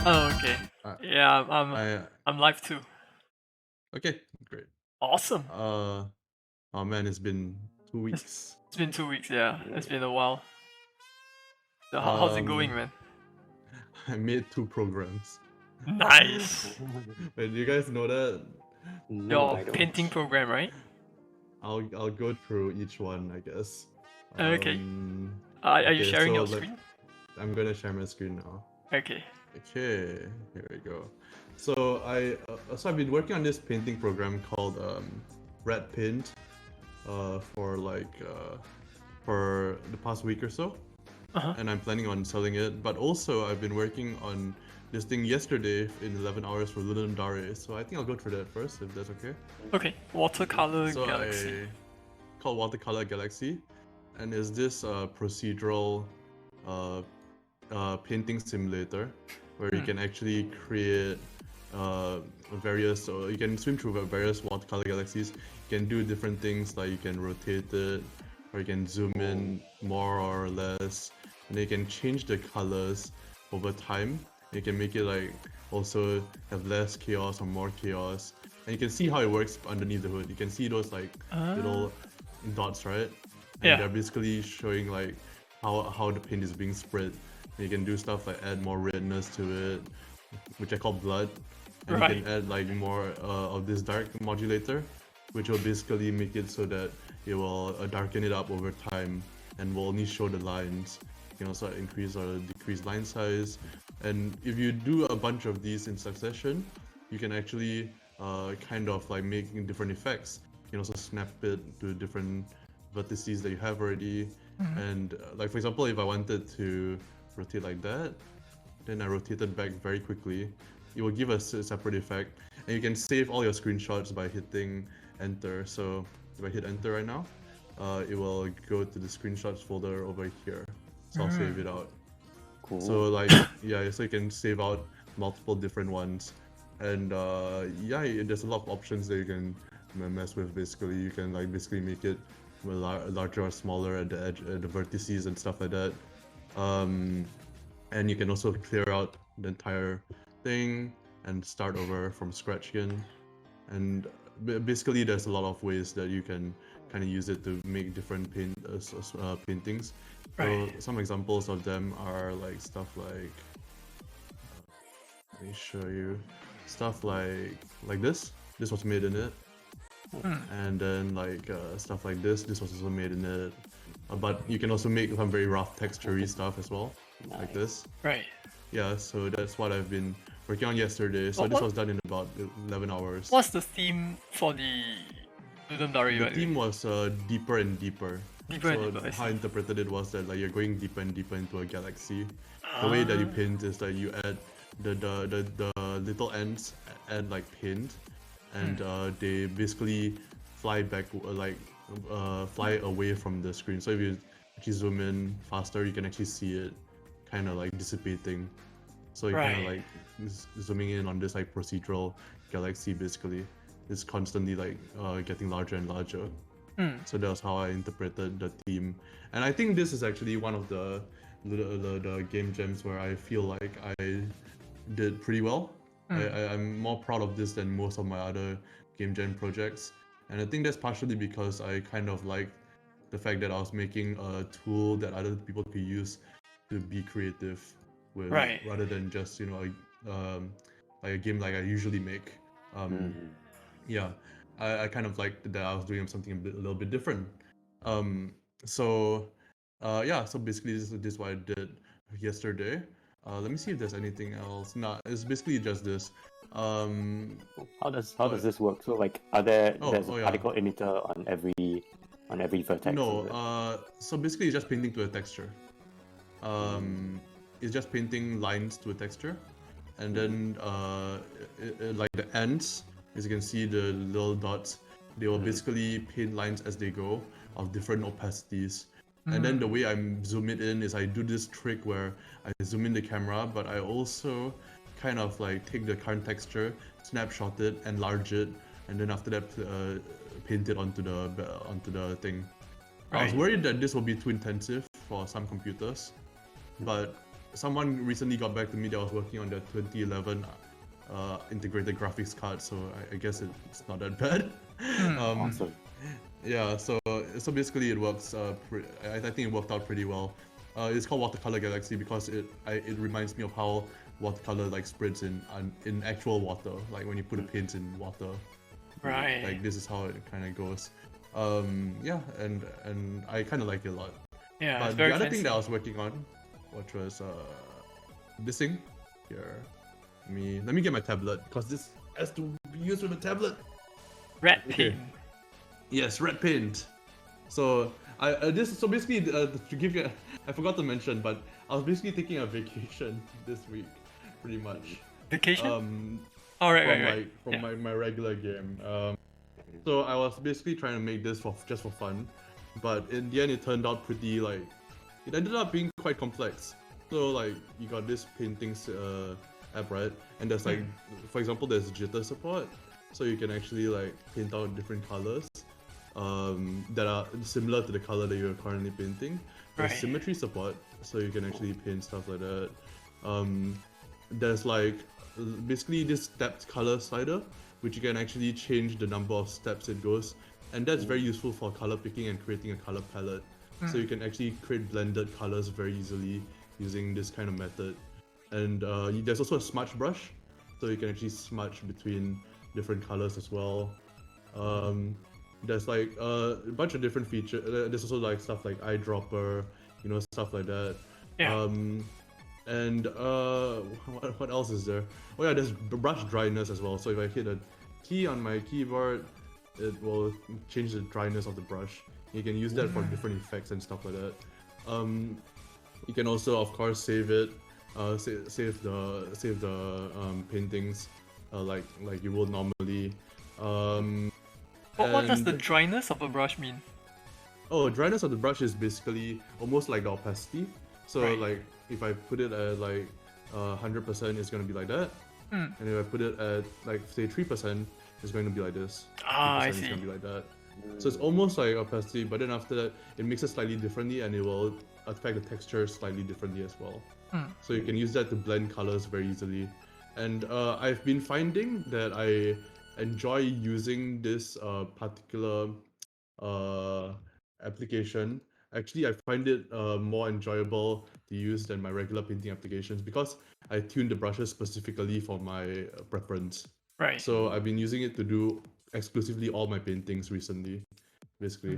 Oh, okay. Uh, Yeah, I I'm live too. okay, great. Awesome. Uh, oh man, it's been two It's, weeks. it's been 2 weeks. Yeah, it's been a while. So how's it going, Um, man? I made two programs. Nice. Wait, do you guys know that? No, Your I painting don't. program, right? I'll go through each one, I guess. Okay. Um, Are you okay, sharing so your screen? I'm gonna share my screen now. Okay. Okay, here we go. So I've been working on this painting program called Red Paint for the past week or so, Uh-huh. and I'm planning on selling it. But also I've been working on this thing yesterday in 11 hours for Ludum Dare. So I think I'll go through that first, if that's okay. Okay. Watercolor So Galaxy. I called Watercolor Galaxy, and is this procedural uh, painting simulator where you can actually create various, or you can swim through various watercolor galaxies. You can do different things, like you can rotate it, or you can zoom in more or less, and you can change the colors over time. You can make it like also have less chaos or more chaos, and you can see how it works underneath the hood. You can see those like little dots, right? And Yeah. they're basically showing like how the paint is being spread. You can do stuff like add more redness to it, which I call blood, and Right. you can add like more of this dark modulator, which will basically make it so that it will darken it up over time and will only show the lines. You can also increase or decrease line size, and if you do a bunch of these in succession, you can actually kind of like make different effects. You can also snap it to different vertices that you have already, and like for example, if I wanted to rotate like that, then I rotated back very quickly. It will give us a separate effect, and you can save all your screenshots by hitting enter. So if I hit enter right now, it will go to the screenshots folder over here. So I'll save it out. Cool. So like yeah, so you can save out multiple different ones, and yeah, there's a lot of options that you can mess with. Basically, you can like basically make it larger or smaller at the edge, at the vertices and stuff like that. And you can also clear out the entire thing and start over from scratch again. And basically, there's a lot of ways that you can kind of use it to make different paintings. So Right. some examples of them are like stuff like, let me show you, stuff like this. This was made in it, and then like stuff like this. This was also made in it. But you can also make some very rough texturey stuff as well, like this. Right. Yeah, so that's what I've been working on yesterday. So this was done in about 11 hours. What's the theme for the Ludum Dare? The theme was deeper and deeper. Deeper and So deeper, I how I see. interpreted it was that like you're going deeper and deeper into a galaxy. The way that you paint is that you add the little ends add like paint, and they basically fly back fly away from the screen. So if you actually zoom in faster, you can actually see it kind of like dissipating. So you kind of Right. like zooming in on this like procedural galaxy basically. It's constantly like getting larger and larger. So that's how I interpreted the theme, and I think this is actually one of the game gems where I feel like I did pretty well. I'm more proud of this than most of my other game jam projects, and I think that's partially because I kind of like the fact that I was making a tool that other people could use to be creative with, Right. rather than just like a game like I usually make. Yeah, I kind of liked that I was doing something a little bit different. So yeah, so basically this is what I did yesterday. Let me see if there's anything else. No, it's basically just this. How does this work? So like, there's a yeah. particle emitter on every vertex? No, is it? so basically it's just painting to a texture. It's just painting lines to a texture, and then like the ends, as you can see the little dots, they will basically paint lines as they go of different opacities. And then the way I zoom it in is I do this trick where I zoom in the camera, but I also kind of like take the current texture, snapshot it, enlarge it, and then after that paint it onto the thing. I was Right. worried that this will be too intensive for some computers, but someone recently got back to me that was working on the 2011 integrated graphics card, so I guess it's not that bad. Awesome. Yeah, so basically it works. I think it worked out pretty well. It's called Watercolor Galaxy because it reminds me of how watercolor like spreads in actual water, like when you put a paint in water. Right. Like this is how it kind of goes. Yeah, and I kind of like it a lot. Yeah, But it's very the other fancy. thing that I was working on, which was this thing here. Let me get my tablet because this has to be used with a tablet. Red Okay. paint. Yes, red paint. So so basically to give you, I forgot to mention, but I was basically taking a vacation this week, pretty much. Vacation? Oh, right. From Yeah. my regular game. So I was basically trying to make this just for fun, but in the end it turned out pretty like it ended up being quite complex. So like you got this paintings app, right? And there's like for example there's jitter support, so you can actually like paint out different colors that are similar to the color that you're currently painting. There's Right. symmetry support, so you can actually paint stuff like that. There's like basically this stepped color slider, which you can actually change the number of steps it goes, and that's very useful for color picking and creating a color palette. So you can actually create blended colors very easily using this kind of method. And there's also a smudge brush, so you can actually smudge between different colors as well. There's like a bunch of different features. There's also like stuff like eyedropper, stuff like that. Yeah. And what else is there? Oh yeah, there's brush dryness as well. So if I hit a key on my keyboard, it will change the dryness of the brush. You can use that for different effects and stuff like that. You can also, of course, save it, save the paintings, like you would normally. What does the And- dryness of a brush mean? Oh, dryness of the brush is basically almost like the opacity. So Right. like if I put it at like 100%, it's gonna be like that. And if I put it at like say 3%, it's going to be like this. Ah, I 2% is see. gonna be like that. So it's almost like opacity, but then after that, it makes it slightly differently, and it will affect the texture slightly differently as well. So you can use that to blend colors very easily. And I've been finding that I enjoy using this particular application. Actually, I find it more enjoyable to use than my regular painting applications because I tuned the brushes specifically for my preference. Right. So I've been using it to do exclusively all my paintings recently, basically.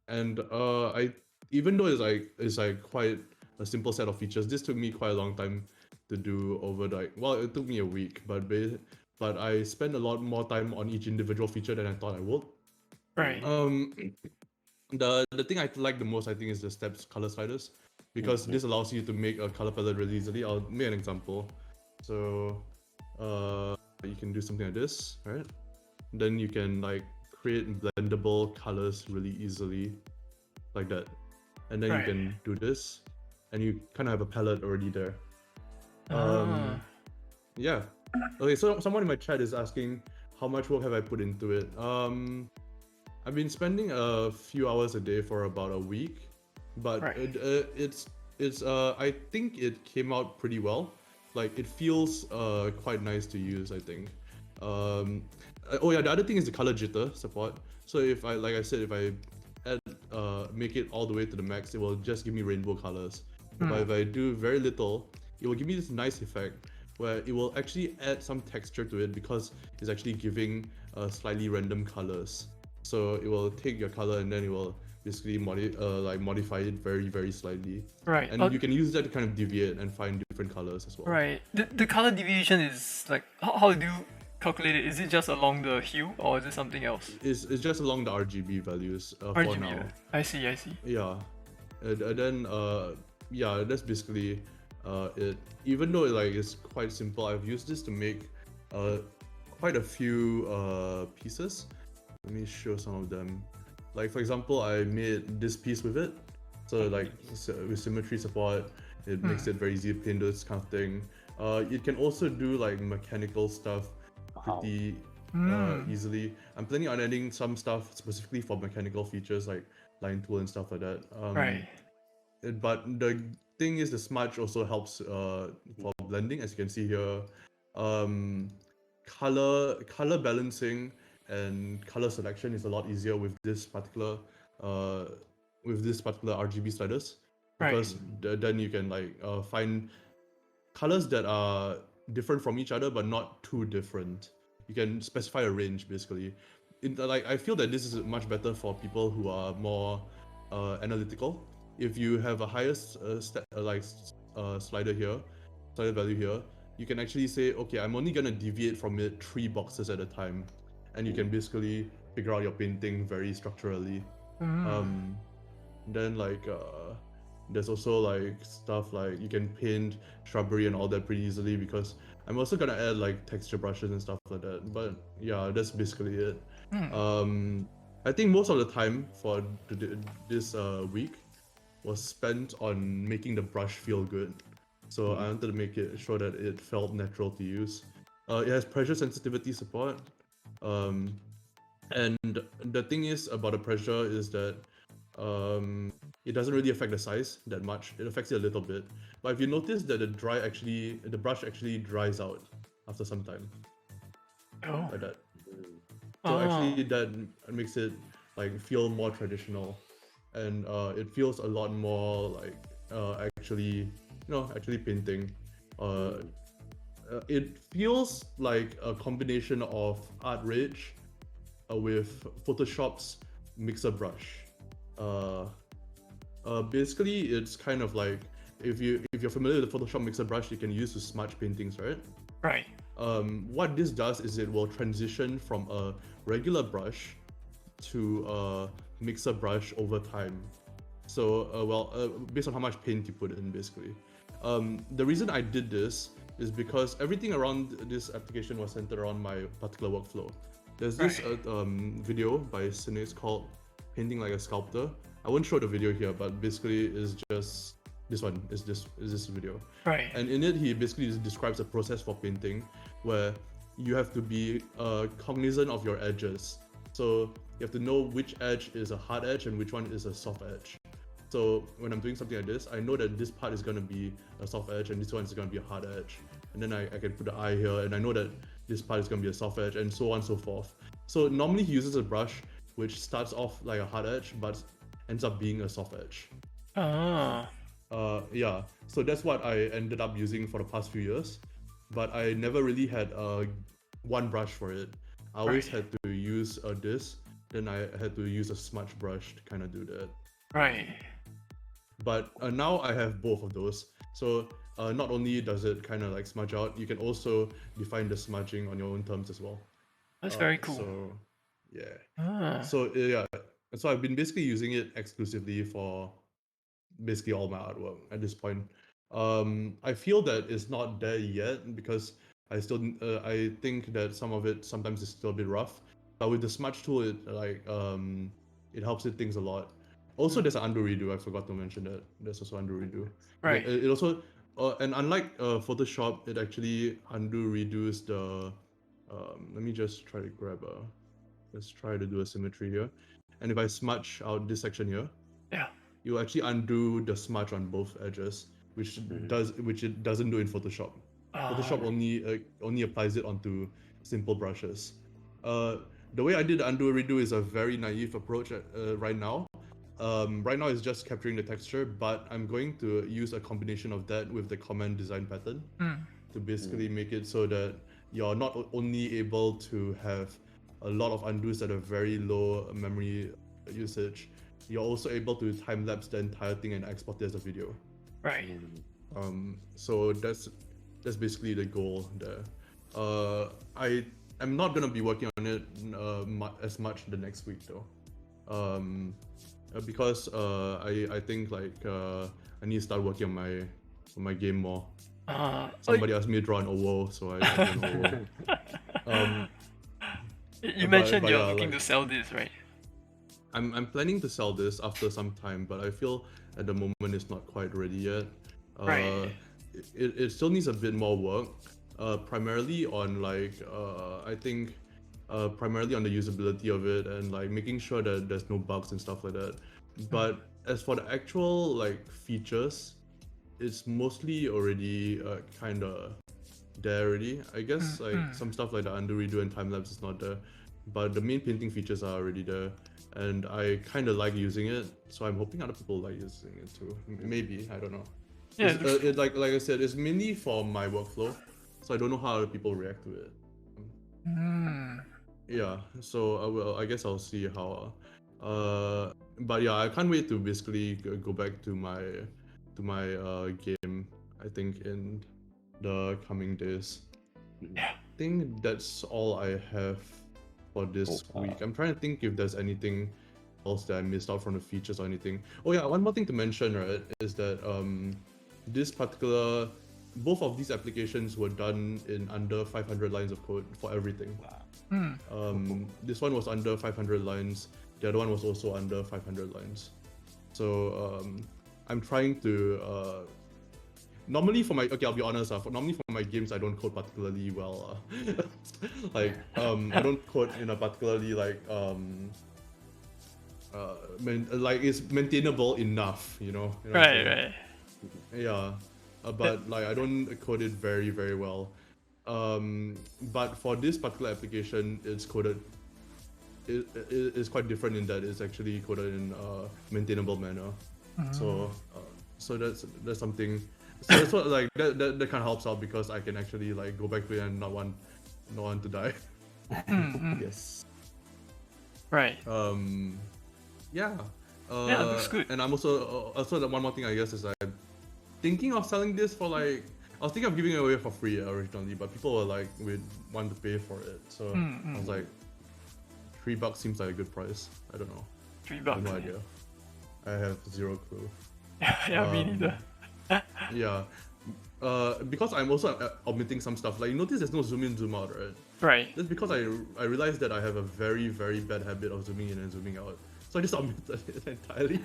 And I even though it's like quite a simple set of features, this took me quite a long time to do over it took me a week, but I spent a lot more time on each individual feature than I thought I would. Right. The thing I like the most, I think, is the steps color sliders, because this allows you to make a color palette really easily. I'll make an example. So you can do something like this, right? Then you can like create blendable colors really easily, like that. And then Right. you can do this, and you kind of have a palette already there. Yeah. Okay, so someone in my chat is asking how much work have I put into it. I've been spending a few hours a day for about a week, but Right. it's I think it came out pretty well. Like it feels quite nice to use, I think. Oh yeah, the other thing is the color jitter support. So if I make it all the way to the max, it will just give me rainbow colors. But if I do very little, it will give me this nice effect where it will actually add some texture to it because it's actually giving slightly random colors. So it will take your color and then it will basically modify it very, very slightly. Right. And you can use that to kind of deviate and find different colors as well. Right. The color deviation is like how do you calculate it? Is it just along the hue or is it something else? It's just along the RGB values for RGB. now. I see. Yeah. And then yeah, that's basically it. Even though like it's quite simple, I've used this to make quite a few pieces. Let me show some of them. Like for example, I made this piece with it. So like with symmetry support, it makes it very easy to paint this kind of thing. It can also do like mechanical stuff pretty easily. I'm planning on adding some stuff specifically for mechanical features like line tool and stuff like that. Right. But thing is the smudge also helps for blending, as you can see here. Color balancing and color selection is a lot easier with this particular RGB sliders, because then you can like find colors that are different from each other but not too different. You can specify a range basically. I feel that this is much better for people who are more analytical. If you have a highest slider value here, you can actually say, okay, I'm only gonna deviate from it 3 boxes at a time, and you can basically figure out your painting very structurally. Then there's also like stuff like you can paint shrubbery and all that pretty easily, because I'm also gonna add like texture brushes and stuff like that. But yeah, that's basically it. I think most of the time for this week was spent on making the brush feel good. So I wanted to make it sure that it felt natural to use. It has pressure sensitivity support. And the thing is about the pressure is that it doesn't really affect the size that much. It affects it a little bit. But if you notice that the brush actually dries out after some time. Oh. Like that. So actually that makes it like feel more traditional, and it feels a lot more like actually painting. It feels like a combination of Art Rage with Photoshop's mixer brush. Basically, it's kind of like if you're familiar with the Photoshop mixer brush, you can use to smudge paintings, right? Right. What this does is it will transition from a regular brush to a mixer brush over time. So, based on how much paint you put in, basically. The reason I did this is because everything around this application was centered around my particular workflow. There's this video by Cine called Painting Like a Sculptor. I won't show the video here, but basically it's just this one, is this video. Right. And in it, he basically describes a process for painting where you have to be cognizant of your edges. So you have to know which edge is a hard edge and which one is a soft edge. So when I'm doing something like this, I know that this part is going to be a soft edge and this one is going to be a hard edge. And then I can put the eye here, and I know that this part is going to be a soft edge, and so on and so forth. So normally he uses a brush which starts off like a hard edge but ends up being a soft edge. Yeah, so that's what I ended up using for the past few years, but I never really had one brush for it. I always had to use this, then I had to use a smudge brush to kind of do that. Right. But now I have both of those. So not only does it kind of like smudge out, you can also define the smudging on your own terms as well. That's very cool. So yeah. So yeah, so I've been basically using it exclusively for basically all my artwork at this point. I feel that it's not there yet because I think that some of it sometimes is still a bit rough. But with the smudge tool, it helps with things a lot. Also, there's an undo redo. I forgot to mention that. There's also undo redo. Right. It also, and unlike Photoshop, it actually undo redos the. Let me just try to let's try to do a symmetry here. And if I smudge out this section here, you actually undo the smudge on both edges, which it doesn't do in Photoshop. Photoshop only applies it onto simple brushes. The way I did undo redo is a very naive approach right now. Right now it's just capturing the texture, but I'm going to use a combination of that with the command design pattern to basically make it so that you're not only able to have a lot of undos at a very low memory usage, you're also able to time lapse the entire thing and export it as a video. Right. So that's basically the goal there. I'm not gonna be working on it as much the next week though, because I think like I need to start working on my game more. Somebody asked me to draw an oval, so I drew an oval. You mentioned you're looking to sell this, right? I'm planning to sell this after some time, but I feel at the moment it's not quite ready yet. It still needs a bit more work, primarily on like I think primarily on the usability of it and like making sure that there's no bugs and stuff like that. But as for the actual like features, it's mostly already kind of there already. I guess like some stuff like the undo, redo, and time lapse is not there, but the main painting features are already there, and I kind of like using it. So I'm hoping other people like using it too. Maybe, I don't know. Yeah, It's, like I said, it's mainly for my workflow, so I don't know how other people react to it. Yeah, so I guess I'll see how. But yeah, I can't wait to basically go back to my game. I think in the coming days. Yeah. I think that's all I have for this week. I'm trying to think if there's anything else that I missed out from the features or anything. Oh yeah, one more thing to mention, right, is that this particular both of these applications were done in under 500 lines of code for everything. This one was under 500 lines. The other one was also under 500 lines. So I'm trying to normally for my I'll be honest. Normally for my games, I don't code particularly well. Like I don't code in a particularly like it's maintainable enough, you know. Right. Yeah, but like I don't code it very very well. But for this particular application, it's coded. It's quite different in that it's actually coded in a maintainable manner. So that's something. So that's what like that kind of helps out because I can actually like go back to it and not want to die. Yes. Right. Yeah. Yeah, looks good. And I'm also one more thing I guess is I'm thinking of selling this for like I was thinking of giving it away for free originally, but people were like would want to pay for it. So I was like, $3 seems like a good price. I don't know. $3. I have no idea. I have zero clue. Yeah, me neither. Yeah. Because I'm also omitting some stuff. Like you notice there's no zoom in, zoom out, right? Right. That's because I realized that I have a very, very bad habit of zooming in and zooming out. So I just omitted it entirely.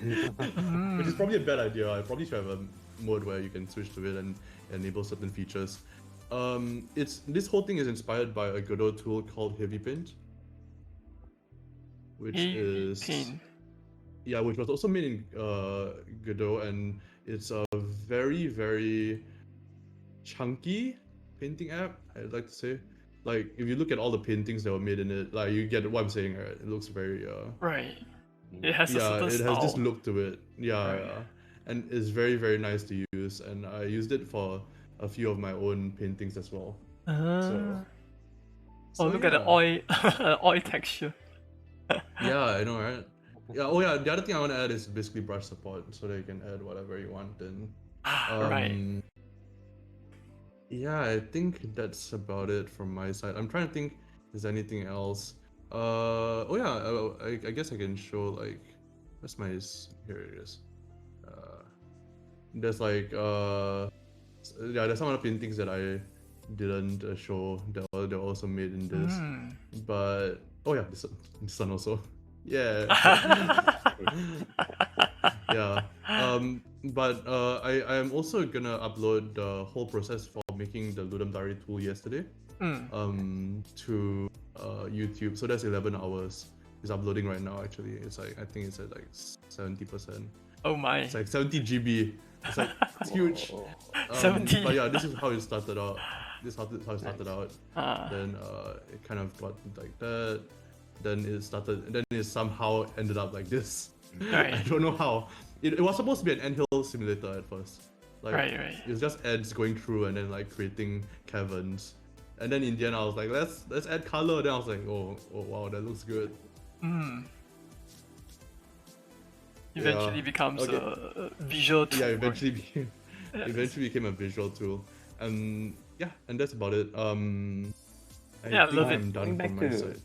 Which is probably a bad idea. I probably should have a mode where you can switch to it and enable certain features. This whole thing is inspired by a Godot tool called Heavy Paint. Which was also made in Godot, and it's a very, very chunky painting app, I'd like to say. Like, if you look at all the paintings that were made in it, like, you get what I'm saying, right? It looks very... Right. It has a certain it style. has this look to it. Yeah. And it's very, very nice to use, and I used it for a few of my own paintings as well. Look at the oil, oil texture. Yeah, I know, right? Yeah. Oh, yeah. The other thing I want to add is basically brush support, so that you can add whatever you want. And right. Yeah, I think that's about it from my side. I'm trying to think. Is there anything else? I guess I can show like. Where's my? Here it is. There's like there's some other paintings that I didn't show that were also made in this, but this one also. Yeah. Yeah. But I am also gonna upload the whole process for making the Ludum Dare tool yesterday to YouTube. So that's 11 hours. It's uploading right now actually. It's like I think it's at like 70%. Oh my. It's like 70 GB. It's like it's huge. 70. But yeah, this is how it started out. This is how it started out. Then it kind of got like that. Then it somehow ended up like this. Right. I don't know how. It was supposed to be an anthill simulator at first. Like, right. It was just ants going through and then like creating caverns. And then in the end I was like, let's add color. Then I was like, oh wow, that looks good. Eventually becomes a visual tool. Yeah, eventually became a visual tool. And that's about it. I love it. I'm done from my side.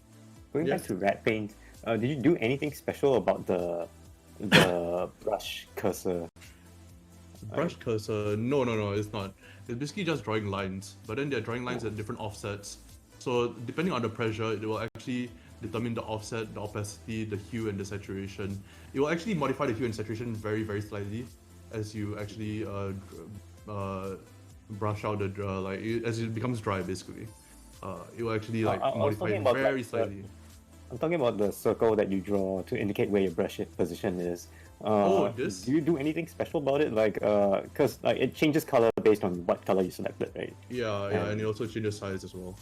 Going back to Red Paint, did you do anything special about the brush cursor? Brush cursor? No, it's not. It's basically just drawing lines, but then they're drawing lines at different offsets. So depending on the pressure, it will actually determine the offset, the opacity, the hue, and the saturation. It will actually modify the hue and saturation very, very slightly as you actually brush out the as it becomes dry, basically. It will actually modify it very slightly. I'm talking about the circle that you draw to indicate where your brush position is. This? Do you do anything special about it? Like, because like it changes color based on what color you selected, right? Yeah, and it also changes size as well.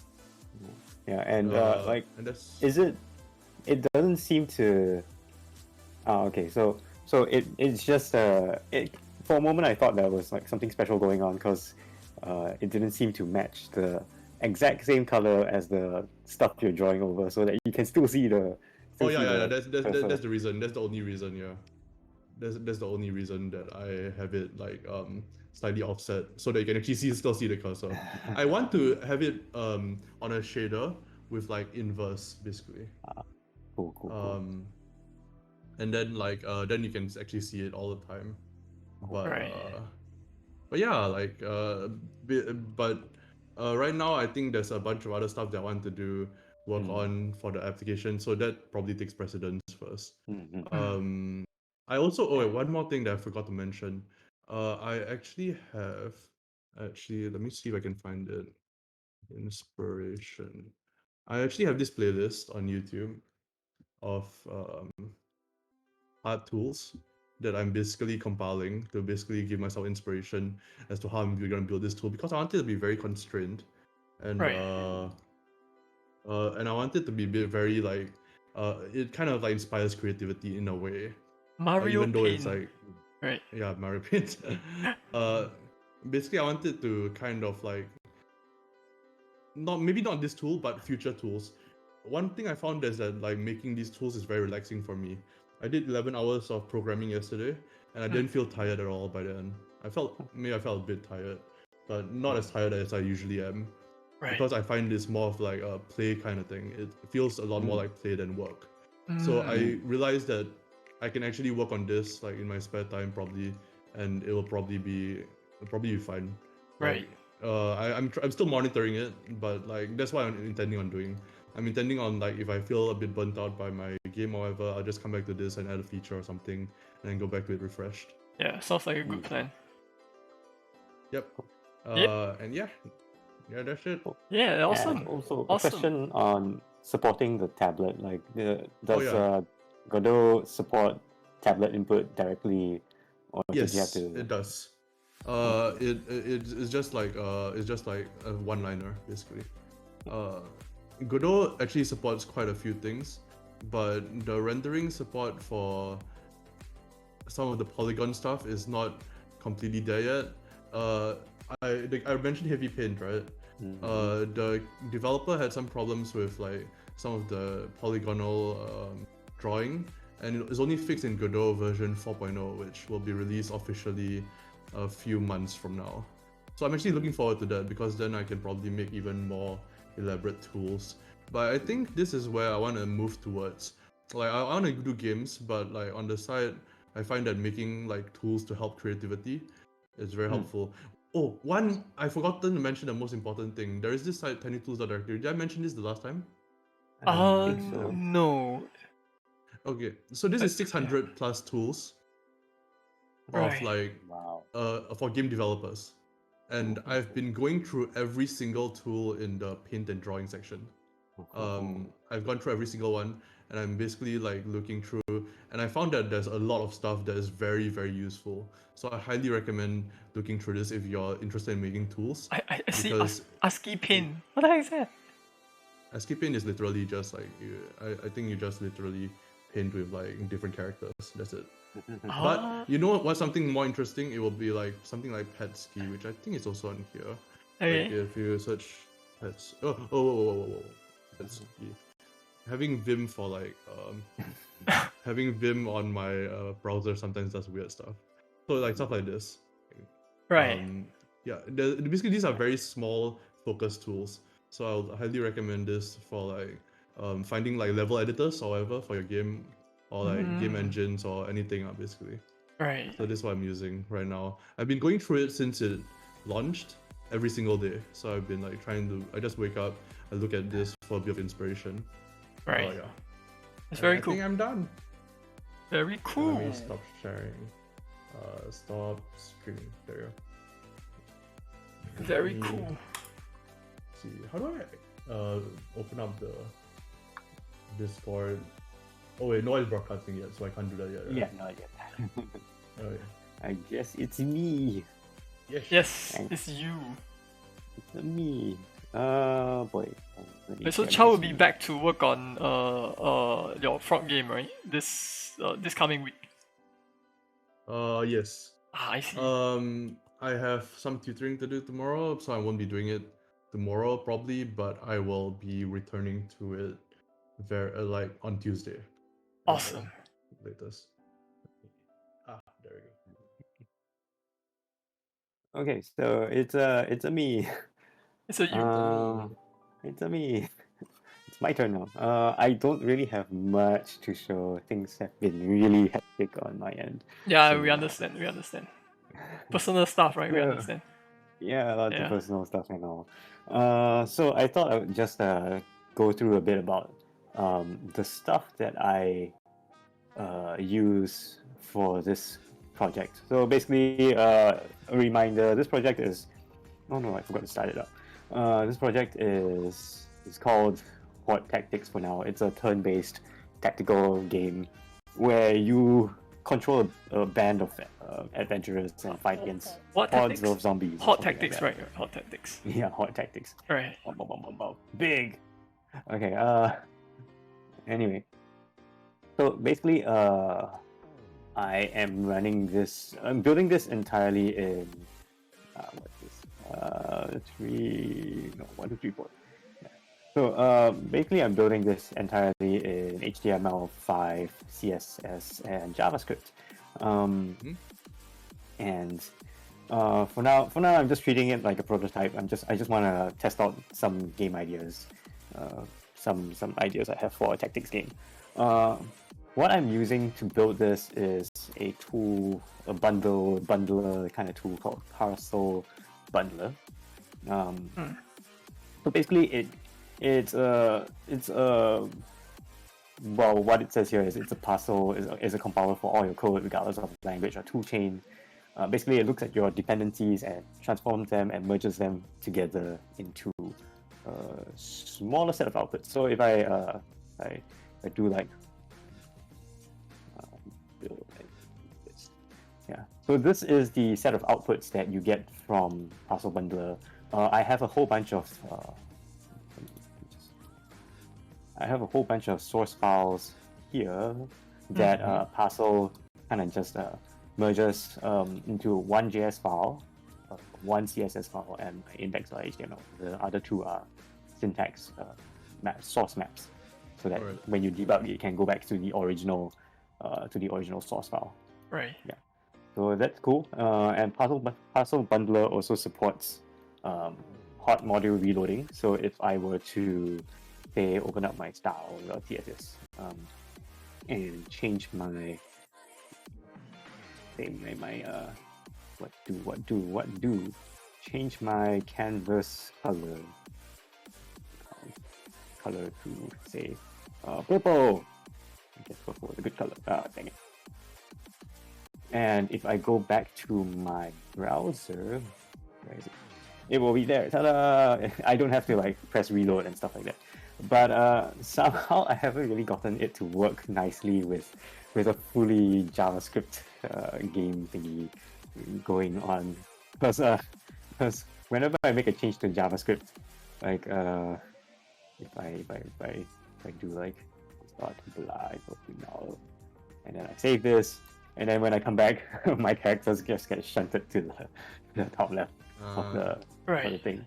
Yeah, and like, And that's is it? It doesn't seem to. Okay, so it's just it. For a moment, I thought there was like something special going on because it didn't seem to match the exact same color as the stuff you're drawing over, so that you can still see the. oh Still see yeah. the That's cursor. the reason. That's the only reason. Yeah. That's the only reason that I have it like slightly offset so that you can actually still see the cursor. I want to have it on a shader with like inverse basically. Cool. Um, and then like then you can actually see it all the time. But Right. but yeah, like but right now I think there's a bunch of other stuff that I want to do work on for the application, so that probably takes precedence first. Mm. I also wait, one more thing that I forgot to mention. I actually have let me see if I can find it. Inspiration. I actually have this playlist on YouTube of art tools that I'm basically compiling to basically give myself inspiration as to how I'm going to build this tool because I want it to be very constrained and Right. and I want it to be very like it kind of like inspires creativity in a way. Mario Even though it's Paint. like Right. yeah, Mario Paint. uh basically I wanted to kind of like not this tool but future tools. One thing I found is that like making these tools is very relaxing for me. I did 11 hours of programming yesterday and I didn't feel tired at all by then. I felt a bit tired, but not as tired as I usually am. Right. Because I find this more of like a play kind of thing. It feels a lot more like play than work. So I realized that I can actually work on this like in my spare time probably, and it'll probably be fine. Right. Like I'm still monitoring it, but like that's what I'm intending on doing. I'm intending on like if I feel a bit burnt out by my game or whatever, I'll just come back to this and add a feature or something, and then go back to it refreshed. Yeah, sounds like a good plan. Yep. Yep. And yeah, that's it. Yeah, awesome. And also a Awesome. question on supporting the tablet. Like, does yeah. Godot support tablet input directly, or did you have Yes, to? it does. Okay. It's just like a one-liner basically. Godot actually supports quite a few things, but the rendering support for some of the polygon stuff is not completely there yet. I mentioned heavy paint, right? The developer had some problems with like some of the polygonal drawing, and it's only fixed in Godot version 4.0, which will be released officially a few months from now. So I'm actually looking forward to that because then I can probably make even more elaborate tools. But I think this is where I want to move towards. Like I want to do games, but like on the side, I find that making like tools to help creativity is very helpful. Oh, one I forgotten to mention the most important thing. There is this site tinytools.org. Did I mention this the last time? I don't think so. No. Okay, so this is 600 plus tools of Right. like Wow. for game developers, and I've been going through every single tool in the paint and drawing section. I've gone through every single one, and I'm basically like looking through, and I found that there's a lot of stuff that is very, very useful. So I highly recommend looking through this if you're interested in making tools. I see Because ASCII pin. What the heck is that? ASCII paint is literally just like I think you just literally paint with like different characters. That's it. But you know what's something more interesting? It will be like something like Petsky, which I think is also on here. Okay. Like if you search pets, whoa. Petsky. Having Vim for like having Vim on my browser sometimes does weird stuff. So like stuff like this. Right. Yeah, basically these are very small focus tools. So I'll highly recommend this for like finding like level editors or whatever for your game, or like game engines or anything basically. Right. So this is what I'm using right now. I've been going through it since it launched every single day. So I've been like I just wake up, I look at this for a bit of inspiration. Right. Oh yeah. It's very I cool. think I'm done. Very cool. Let me stop sharing. Stop streaming. There you go. Very cool. See, how do I open up the Discord? Oh wait, no one's broadcasting yet, so I can't do that yet. Right? Yeah, not yet. Okay. I guess it's me. Yes. Yes, Thanks. it's you. It's me. Boy. Let me Wait, so share Chao my will be screen. back to work on your frog game, right? This coming week. Yes. Ah, I see. I have some tutoring to do tomorrow, so I won't be doing it tomorrow probably, but I will be returning to it very like on Tuesday. at the Awesome. Latest. There we go. Okay, so it's a me. It's a you. It's a me. It's my turn now. I don't really have much to show. Things have been really hectic on my end. Yeah, So, we understand. We understand. Personal stuff, right? We so, understand. yeah, lots of Yeah. personal stuff and all. So I thought I would just go through a bit about the stuff that I use for this project. So basically, a reminder: this project is. Oh no, I forgot to start it up. This project is called Horde Tactics for now. It's a turn-based tactical game where you control a band of adventurers and fight against What hordes tactics? of zombies. or Hot something tactics, like right? Hot tactics. that. Yeah, Horde Tactics. Right. Bow, bow, bow, bow, bow. Big. Okay. Anyway, so basically, I am running this. I'm building this entirely in what's this? 1, 2, 3, 4. Yeah. So basically, I'm building this entirely in HTML5, CSS, and JavaScript. And for now, I'm just treating it like a prototype. I just want to test out some game ideas, some ideas I have for a tactics game. What I'm using to build this is a tool, a bundler kind of tool called Parcel Bundler. So basically, it's well, what it says here is it's a parcel, is a compiler for all your code, regardless of language or toolchain. Basically, it looks at your dependencies and transforms them and merges them together into a smaller set of outputs. So if I do like build like this, yeah. So this is the set of outputs that you get from Parcel Bundler. I have a whole bunch of source files here that Parcel kind of just merges into one JS file, one CSS file, and index.html. The other two are syntax source maps, so that Alright. when you debug, it can go back to the original source file. Right. Yeah. So that's cool. And Parcel Bundler also supports hot module reloading. So if I were to say open up my style.css and change my change my canvas color to say purple. I guess purple is a good color. Dang it. And if I go back to my browser, where is it? It will be there. Ta-da! I don't have to like press reload and stuff like that. But somehow I haven't really gotten it to work nicely with a fully JavaScript game thingy going on. Because whenever I make a change to JavaScript, like if I do like start blah now, and then I save this, and then when I come back, my characters just get shunted to the top left of the thing.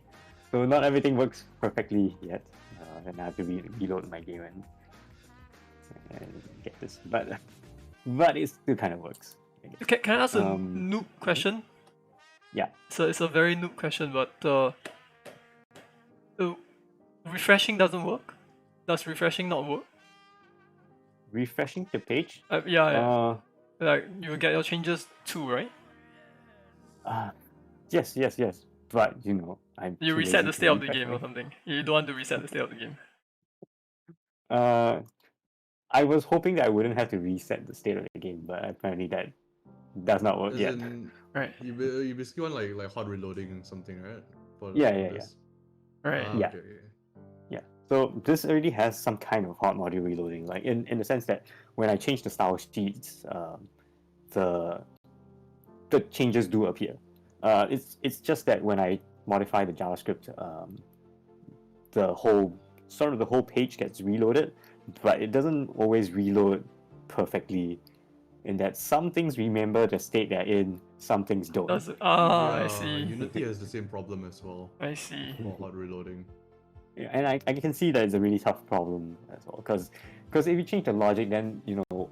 So not everything works perfectly yet, and I have to reload my game and get this. But it still kind of works. Can I ask a noob question? Yeah. So it's a very noob question, but refreshing doesn't work. Does refreshing not work? Refreshing the page? Yeah. Like you will get your changes too, right? Yes. But you reset the state of the game or something. You don't want to reset the state of the game. I was hoping that I wouldn't have to reset the state of the game, but apparently that does not work yet. Right. You basically want like hot reloading something, right? For Yeah. Right. Okay. Yeah. So this already has some kind of hot module reloading, like in the sense that when I change the style sheets, the the changes do appear. It's just that when I modify the JavaScript, the whole page gets reloaded, but it doesn't always reload perfectly. In that some things remember the state they're in, some things don't. Does it? Ah, I Yeah, see. Unity has the same problem as well I see. for hot reloading. Yeah, and I can see that it's a really tough problem as well, because if you change the logic, then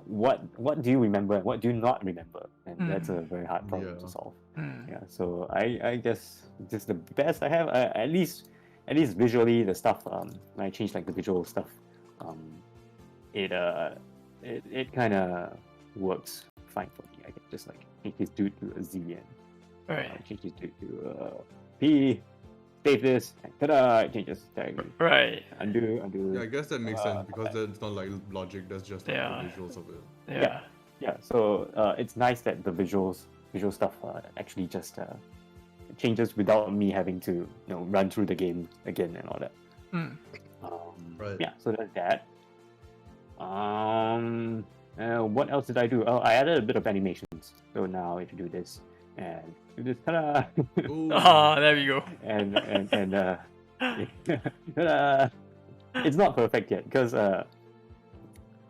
what do you remember and what do you not remember, and that's a very hard problem Yeah. to solve. Hmm. Yeah, so I guess just the best I have, at least visually the stuff, when I change like the visual stuff, um, it kind of works fine for me. I can just like change this dude to a Z and Right. change this dude to P, save this, and ta-da, it changes directly. Right. Undo. Yeah, I guess that makes sense because that's not like logic, that's just like Yeah. the visuals of it. Yeah. Yeah, so it's nice that the visual stuff actually just changes without me having to run through the game again and all that. Hmm. Right. Yeah, so that's that. What else did I do? Oh, I added a bit of animations. So now if you do this and do this, ta-da! Ooh. Ah, there we go. and ta-da! It's not perfect yet because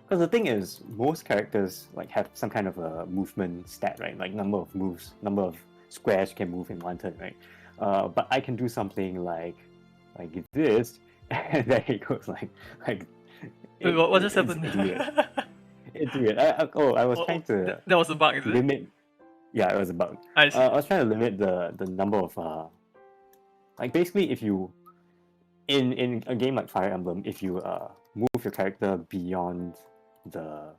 the thing is most characters like have some kind of a movement stat, right? Like number of moves, number of squares you can move in one turn, right? But I can do something like this, and then it goes like Wait, what just happened? It's weird. It's weird. I was trying to That was a bug, is it? limit. Yeah, it was a bug. I see. I was trying to limit the number of like basically if you in a game like Fire Emblem, if you move your character beyond the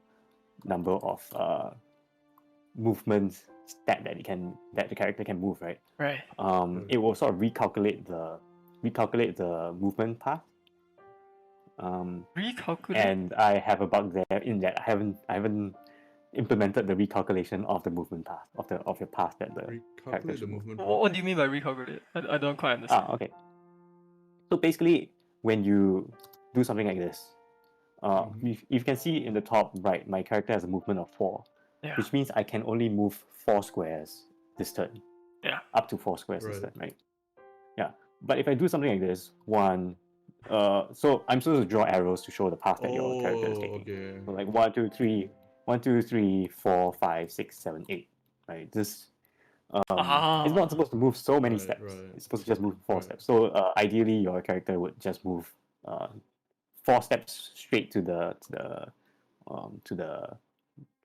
number of movements stat that the character can move, right? Right. It will sort of recalculate the movement path. Recalculate. And I have a bug there in that I haven't implemented the recalculation of the movement path of your path that the character Recalculate the should move. movement. What do you mean by recalculate? I don't quite understand. Okay. So basically, when you do something like this, you can see in the top right, my character has a movement of 4, Yeah. which means I can only move 4 squares this turn. Yeah. Up to 4 squares this Right. turn, right? Yeah. But if I do something like this, so I'm supposed to draw arrows to show the path that your character is taking. Okay. So like 1, 2, 3, 1, 2, 3, 4, 5, 6, 7, 8. Right? This it's not supposed to move so many Right, steps. right. It's supposed to just move 4 Right. steps. So ideally, your character would just move 4 steps straight to the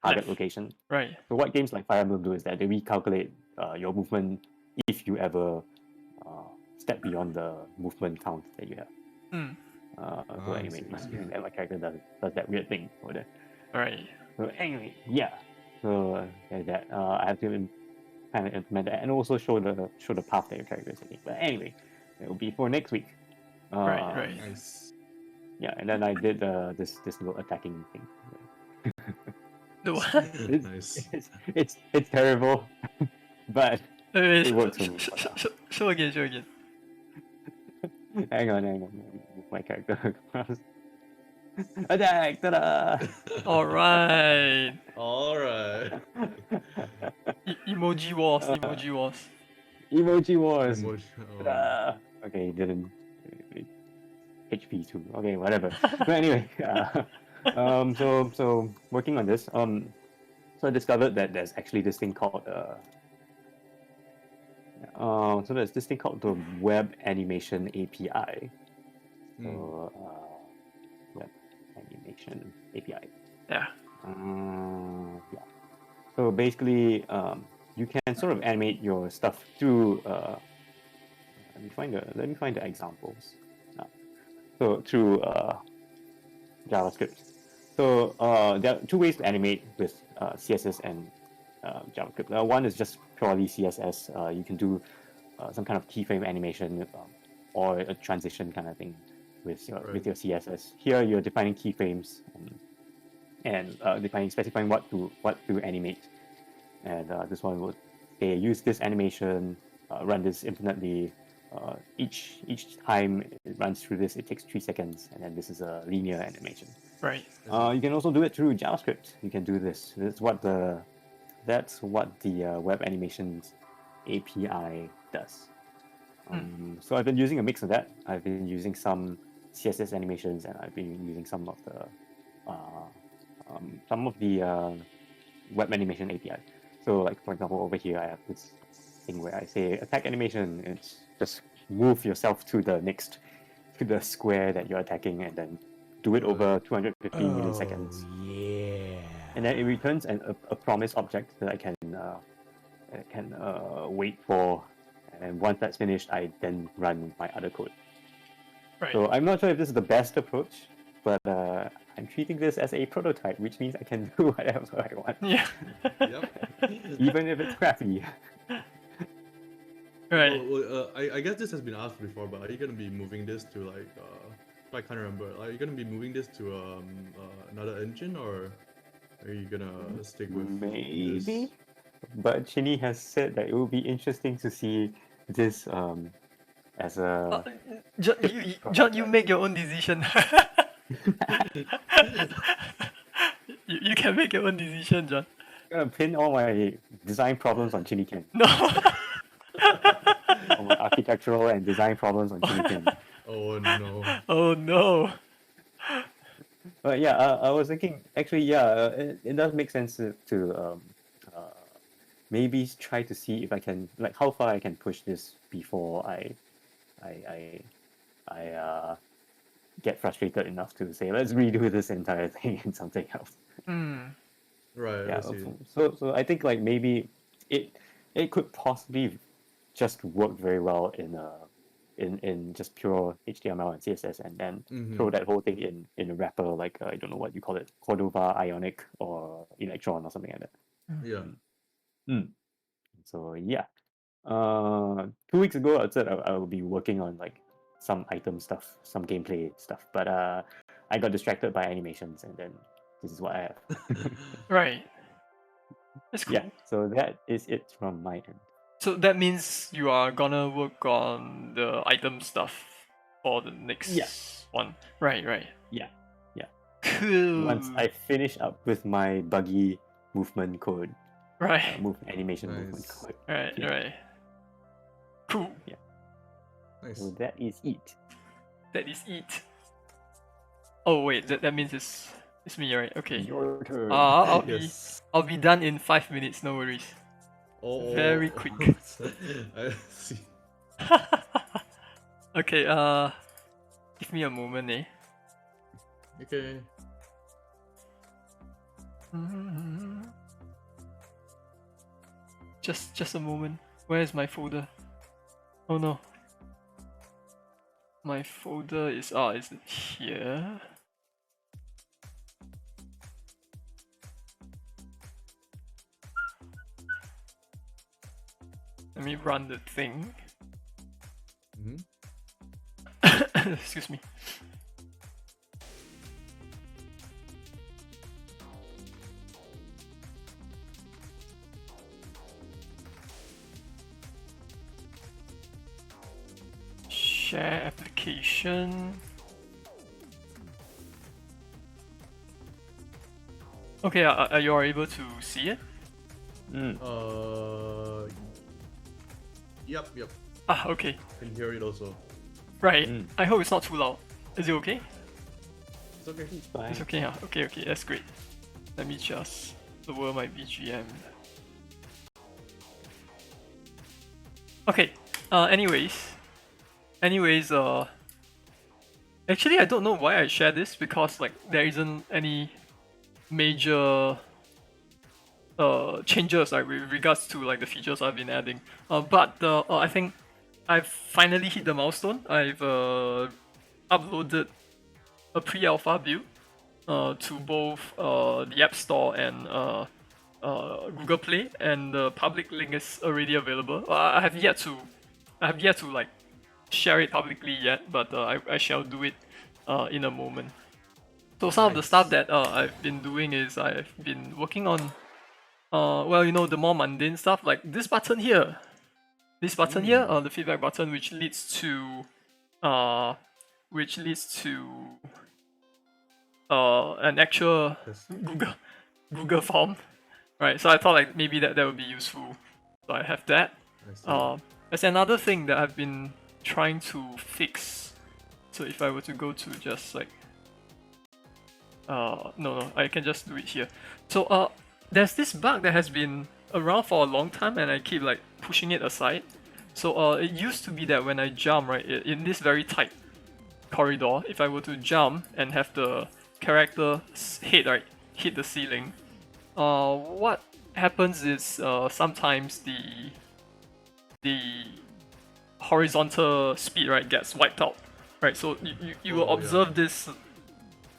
target Left. location. Right. So what games like Fire Emblem do is that they recalculate your movement if you ever step beyond the movement count that you have. Hmm. So I anyway, see. and my character does that weird thing over there. Right. So anyway, yeah. So there's that. I have to kind of implement that and also show the path that your character is taking. But anyway, it will be for next week. Right. Nice. Yeah, and then I did this little attacking thing. The what? Nice. It's terrible, but Wait, it works for me for now. show again. hang on. Move my character across. Attack! Ta-da! Alright. Alright. Emoji wars. Emoji wars. Emoji. Oh. Ta-da! Okay, didn't. HP 2. Okay, whatever. But anyway, so working on this. So I discovered that there's actually this thing called so there's this thing called the Web Animation API. So Web Animation API. Yeah. Yeah. So basically, you can sort of animate your stuff through. Let me find the examples. So through JavaScript. So there are 2 ways to animate with CSS and JavaScript. One is just purely CSS. You can do some kind of keyframe animation or a transition kind of thing with your CSS. Here you're defining keyframes and specifying what to animate. And this one would say use this animation, run this infinitely, each time it runs through this, it takes 3 seconds, and then this is a linear animation. Right. You can also do it through JavaScript. You can do this. That's what the web animations API does. So I've been using a mix of that. I've been using some CSS animations, and I've been using some of the web animation API. So, like for example, over here I have this thing where I say attack animation. It's just move yourself to the square that you're attacking, and then do it over 250 milliseconds. Yeah. And then it returns a promise object that I can wait for, and once that's finished, I then run my other code. Right. So I'm not sure if this is the best approach, but I'm treating this as a prototype, which means I can do whatever I want, Yeah. Yep. even if it's crappy. Right. I guess this has been asked before, but are you gonna be moving this to like I can't remember. Are you gonna be moving this to another engine, or are you gonna stick with Maybe, this? but Chiny has said that it will be interesting to see this as a John, you make your own decision. you can make your own decision, John. I'm gonna pin all my design problems on Chiny Ken. No. All my architectural and design problems on Chiny Ken. Oh no. Oh no. But yeah, I was thinking actually, yeah, it does make sense to maybe try to see if I can, like, how far I can push this before I get frustrated enough to say let's redo this entire thing in something else. Right. Yeah, I see. so I think like maybe it could possibly just work very well in just pure HTML and CSS, and then throw that whole thing in a wrapper, like I don't know what you call it, Cordova, Ionic, or Electron, or something like that. Yeah. So yeah, 2 weeks ago I said I will be working on like some item stuff, some gameplay stuff, but I got distracted by animations, and then this is what I have. Right. That's cool. Yeah, so that is it from my end. So that means you are gonna work on the item stuff for the next Yeah. one. Right. Yeah. Cool. Once I finish up with my buggy movement code, Right. animation movement Nice. code. Right. Yeah. Right. Cool. Nice. So that is it. That is it. Oh wait, that means it's me, right? Okay. Your turn. Yes. I'll be done in 5 minutes. No worries. Oh, Very quick. I see. Okay. Give me a moment, eh? Okay. Just a moment. Where is my folder? Oh no. My folder is is it here? Let me run the thing. Excuse me. Share application. Okay, are you able to see it? Yep. Ah, okay. Can hear it also. Right. I hope it's not too loud. Is it okay? It's okay. Fine. It's okay, huh? Okay, that's great. Let me just lower my BGM. Okay. Anyways, actually I don't know why I share this, because like there isn't any major changes like with regards to like the features I've been adding. But I think I've finally hit the milestone. I've uploaded a pre-alpha build to both the App Store and Google Play, and the public link is already available. I have yet to like share it publicly yet, but I shall do it in a moment. So some of the stuff that I've been doing is I've been working on well, the more mundane stuff, like this button here. this button here, the feedback button, which leads to an actual Yes. Google form, right? So I thought like maybe that would be useful. So I have that. I see. There's another thing that I've been trying to fix. So if I were to go to just like no, I can just do it here. So there's this bug that has been around for a long time, and I keep like pushing it aside. So it used to be that when I jump, right, in this very tight corridor, if I were to jump and have the character's head, right, hit the ceiling, what happens is sometimes the horizontal speed, right, gets wiped out, right? So you will observe this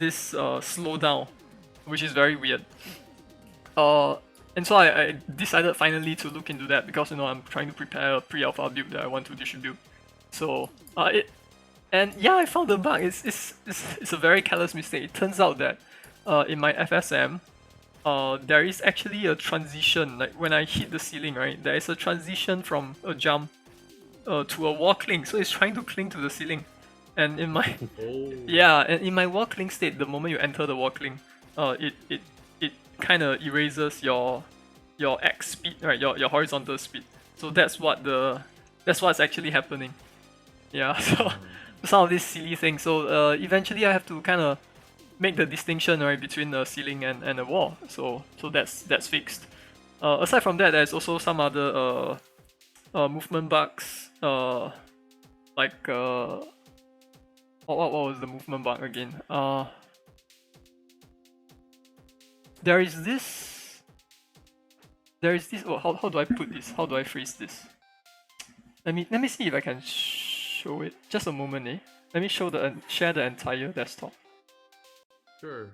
slowdown, which is very weird. And so I decided finally to look into that because I'm trying to prepare a pre-alpha build that I want to distribute. So I found the bug. It's a very careless mistake. It turns out that in my FSM, there is actually a transition. Like when I hit the ceiling, right, there is a transition from a jump to a wall cling. So it's trying to cling to the ceiling. And in my and in my wall cling state, the moment you enter the wall cling, it kind of erases your X speed, right? Your horizontal speed. So that's what's actually happening. Yeah. So some of these silly things. So eventually I have to kind of make the distinction, right, between the ceiling and a wall. So that's fixed. Aside from that, there's also some other movement bugs. Like what was the movement bug again? There is this. Oh, how do I put this? How do I phrase this? Let me see if I can show it. Just a moment, eh? Let me share the entire desktop. Sure.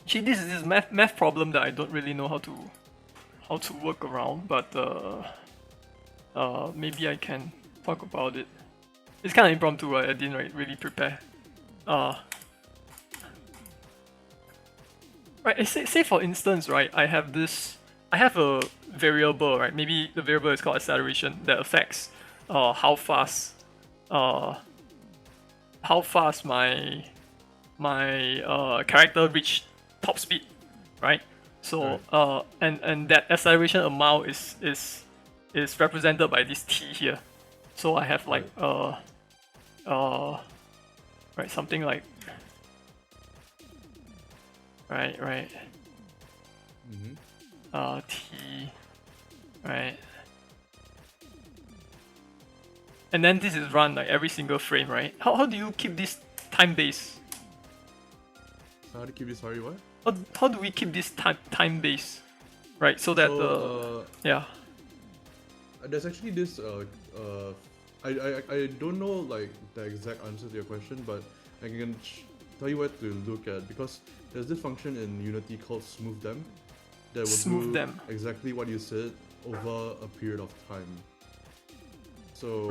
Actually, this is this math problem that I don't really know how to work around, but maybe I can talk about it. It's kind of impromptu, right? I didn't really prepare. Right, say for instance, right, I have a variable, right? Maybe the variable is called acceleration that affects how fast my character reach top speed, right? So and that acceleration amount is represented by this t here. So I have like right, something like right t, right, and then this is run like every single frame, right? How do you keep this time base? How to keep this? Sorry, what? How do we keep this time base, right? So that there's actually this I don't know like the exact answer to your question, but I can tell you what to look at, because there's this function in Unity called smooth them that will do exactly what you said over a period of time. So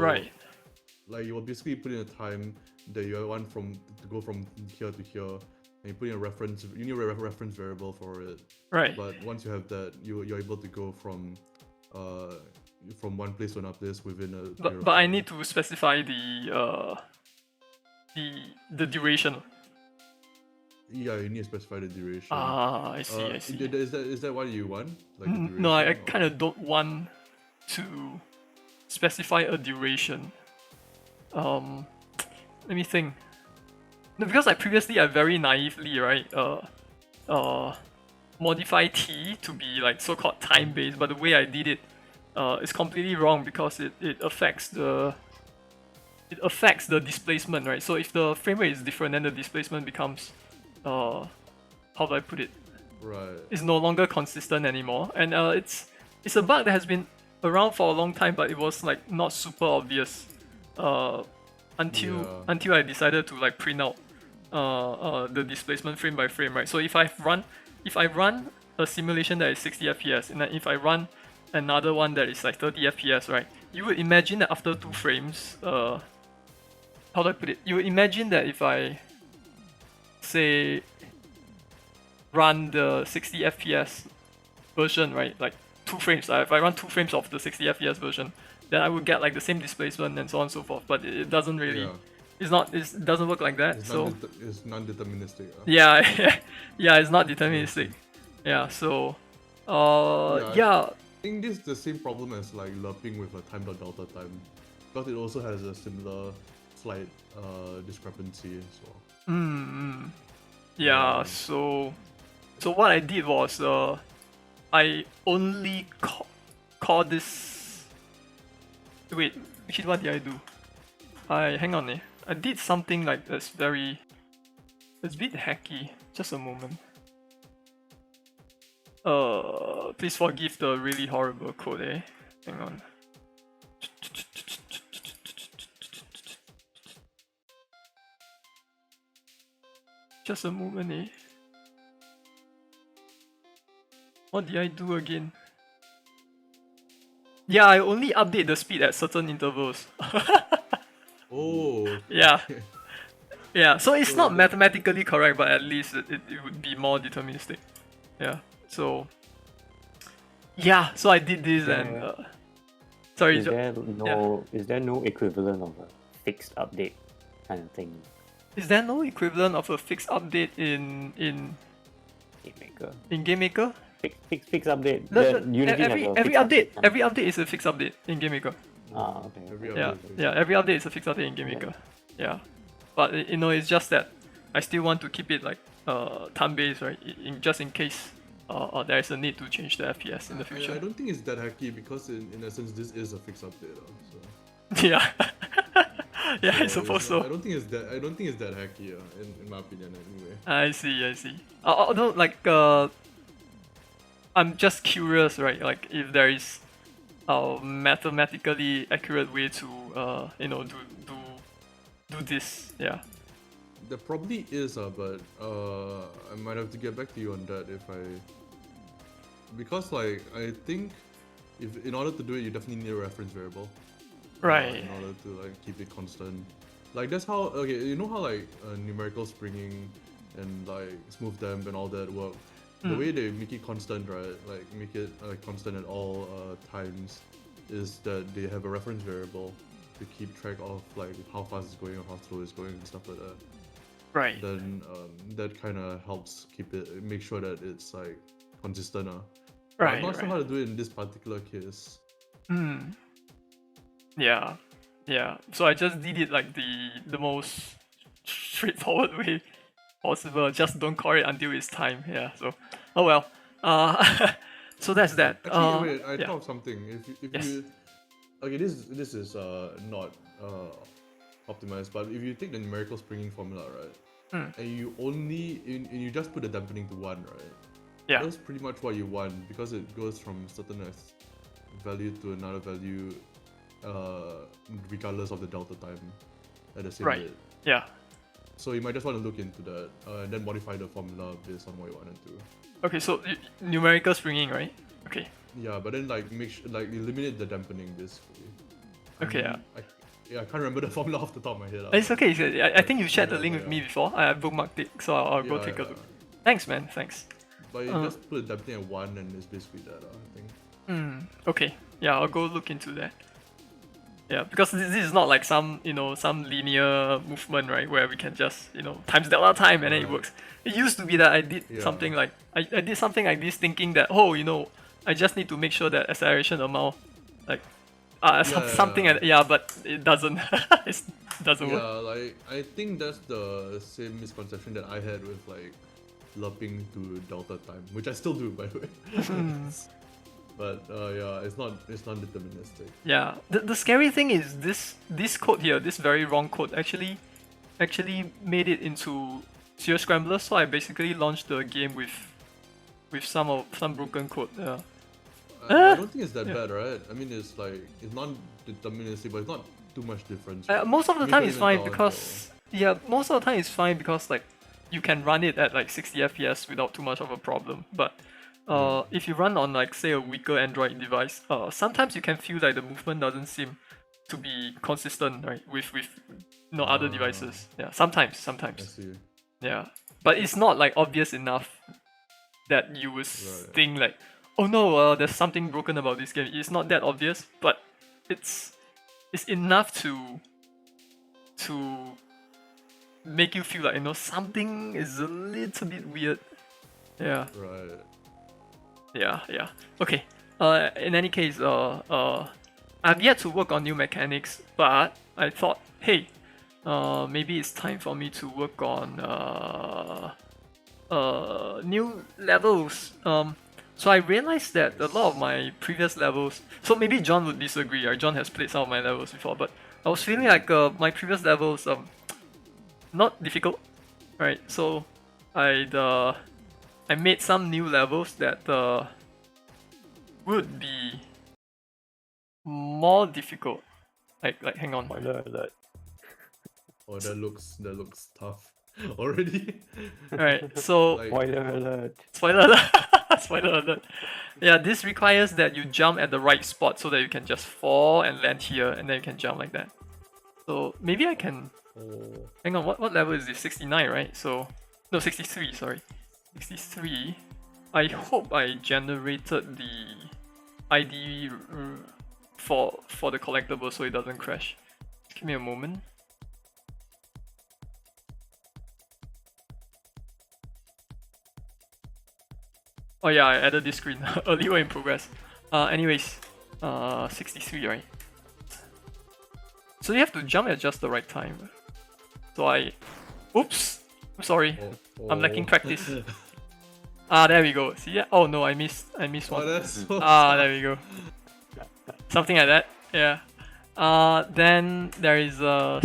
like you will basically put in a time that you want to go from here to here, and you put in a reference. You need a reference variable for it. Right. But once you have that, you're able to go from one place to another place within a. But I need to specify the duration. Yeah, you need to specify the duration. I see. Is that what you want? Like no, I kind of don't want to specify a duration. Let me think. No, because like previously I very naively, right, modify t to be like so-called time-based, but the way I did it is completely wrong, because it affects the displacement, right? So if the frame rate is different, then the displacement becomes how do I put it? Right. It's no longer consistent anymore, and it's a bug that has been around for a long time, but it was like not super obvious until I decided to like print out the displacement frame by frame, right? So if I run a simulation that is 60 FPS, and then if I run another one that is like 30 FPS, right, you would imagine that after 2 frames, how do I put it? You would imagine that if I say run the 60 FPS version, right? Like 2 frames. If I run 2 frames of the 60 FPS version, then I would get like the same displacement and so on and so forth. But it doesn't really. Yeah. It doesn't work like that. It's non-deterministic. Yeah, yeah, it's not deterministic. Yeah, so yeah. I think this is the same problem as like lerping with a time.delta time, because it also has a similar slight discrepancy as well. Yeah, so what I did was I only call this. Wait, actually, what did I do? Hang on, I did something like that's very. It's a bit hacky. Just a moment. Please forgive the really horrible code, Hang on. Just a moment, What did I do again? Yeah, I only update the speed at certain intervals. Oh. Yeah. Yeah, so it's not mathematically correct, but at least it would be more deterministic. Yeah, so... Yeah, so I did this and... sorry, Is there no equivalent of a fixed update kind of thing? Is there no equivalent of a fixed update in GameMaker. In GameMaker? Fixed update. Every update is a fixed update in GameMaker. Ah, okay. Every update is a fixed update in GameMaker. Yeah, but it's just that I still want to keep it like time based, right? Just in case there is a need to change the FPS in the future. I don't think it's that hacky, because in essence this is a fixed update. So. Yeah. Yeah, I suppose so. I don't think it's that hacky, in my opinion, anyway. I see. Although, like, I'm just curious, right? Like, if there is a mathematically accurate way to, do this. Yeah. There probably is, but I might have to get back to you on that because like I think in order to do it, you definitely need a reference variable. Right. In order to like keep it constant. Like that's how you know how like numerical springing and like smooth damp and all that work. The way they make it constant, right? Like make it constant at all times, is that they have a reference variable to keep track of like how fast it's going or how slow it's going and stuff like that. Right. Then that kind of helps make sure that it's like consistent. Right. I'm not sure how to do it in this particular case. Yeah. So I just did it like the most straightforward way possible. Just don't call it until it's time. Yeah. So, oh well. So that's that. Actually, wait. I thought of something. If Yes. you okay, this is not optimized, but if you take the numerical springing formula, right, and you just put the dampening to 1, right? Yeah. That's pretty much what you want, because it goes from certain value to another value, regardless of the delta time at the same rate. Yeah. So you might just want to look into that and then modify the formula based on what you want to do. Okay, so numerical springing, right? Okay. Yeah, but then like eliminate the dampening basically. Okay. I can't remember the formula off the top of my head. It's okay. I think you shared the link with me before. I bookmarked it, so I'll go take a look. Thanks, man. Thanks. But you just put the dampening at 1 and it's basically that, I think. Okay. Yeah, I'll go look into that. Yeah, because this is not like some linear movement, right? Where we can just times delta time and then it works. It used to be that I did something like I did something like this, thinking that I just need to make sure that acceleration amount like something but it doesn't. It doesn't work. Yeah, like I think that's the same misconception that I had with like lerping to delta time, which I still do, by the way. But it's not deterministic. Yeah, the scary thing is this code here, this very wrong code actually made it into serial scramblers. So I basically launched the game with some broken code. Yeah. I don't think it's that bad, right? I mean, it's non-deterministic, but it's not too much difference. Right? Most of the time it's fine because most of the time it's fine because like you can run it at like 60 FPS without too much of a problem. But if you run on like say a weaker Android device, sometimes you can feel like the movement doesn't seem to be consistent, right? With other devices. Yeah, sometimes. I see. Yeah, but it's not like obvious enough that you would think like, oh no, there's something broken about this game. It's not that obvious, but it's enough to make you feel like something is a little bit weird. Yeah. Right. Yeah. Okay. In any case, I've yet to work on new mechanics, but I thought, hey, maybe it's time for me to work on new levels. So I realized that a lot of my previous levels. So maybe John would disagree. Right? John has played some of my levels before, but I was feeling like my previous levels not difficult, right? So I made some new levels that would be more difficult. Like hang on. Spoiler alert. Oh, that looks tough already. Alright, so Like, Spoiler alert. spoiler alert. Spoiler alert. Yeah, this requires that you jump at the right spot so that you can just fall and land here, and then you can jump like that. So maybe I can. oh, Hang on, what level is this? 69, right? So no, 63. Sorry, 63. I hope I generated the ID for the collectible so it doesn't crash. Give me a moment. Oh yeah, I added this screen earlier in progress. Anyways, 63, right? So you have to jump at just the right time. So oops, I'm sorry, I'm lacking practice. There we go. See, yeah. Oh no, I missed one. oh, that's so There we go. Something like that. Yeah. Then there is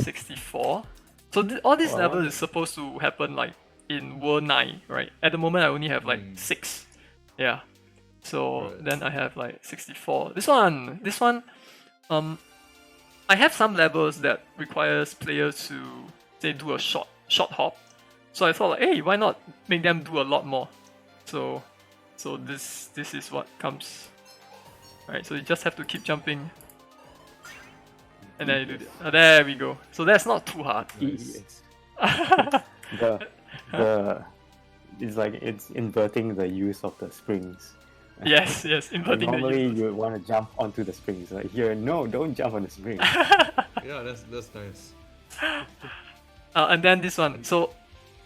64. So all these levels is supposed to happen like in World 9, right? At the moment I only have like 6. Yeah. So then I have like 64. This one, I have some levels that requires players to say do a short hop. So I thought like, hey, why not make them do a lot more? So this is what comes. Alright, so you just have to keep jumping. And then you do this. There we go. So that's not too hard. Yes. It's like it's inverting the use of the springs. Yes, inverting Normally the you would want to jump onto the springs. Like here, no, don't jump on the springs. yeah, that's nice. And then this one. So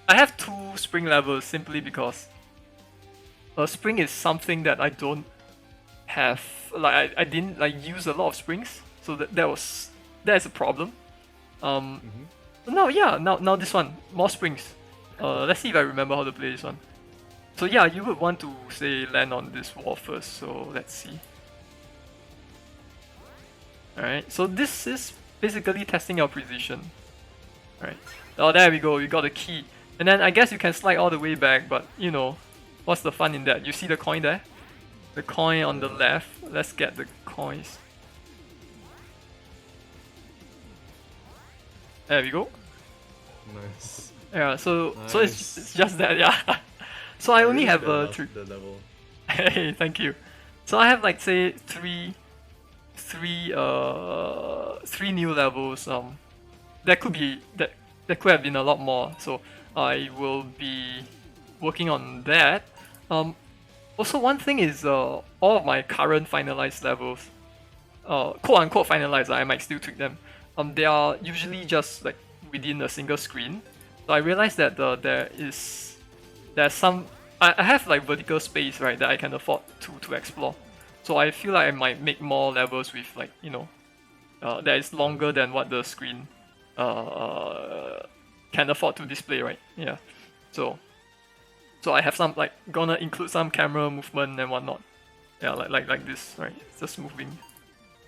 I have 2 spring levels simply because a spring is something that I don't have. Like I didn't like use a lot of springs, so that's a problem. Now this one, more springs. Let's see if I remember how to play this one. So yeah, you would want to say land on this wall first. So let's see. Alright, so this is basically testing your precision. Alright. Oh, there we go. We got the key, and then I guess you can slide all the way back. But what's the fun in that? You see the coin there? The coin on the left. Let's get the coins. There we go. Nice. Yeah, so Nice. it's just that, yeah. So I only have the three. the level. Hey, thank you. So I have like say three new levels. That could have been a lot more. So I will be working on that. Also one thing is all of my current finalized levels, quote unquote finalized. I might still tweak them. They are usually just like within a single screen. So I realized that there's some I have like vertical space, right, that I can afford to explore. So I feel like I might make more levels with like that is longer than what the screen can afford to display, right? Yeah. So I have some like gonna include some camera movement and whatnot. Yeah, like this, right? It's just moving.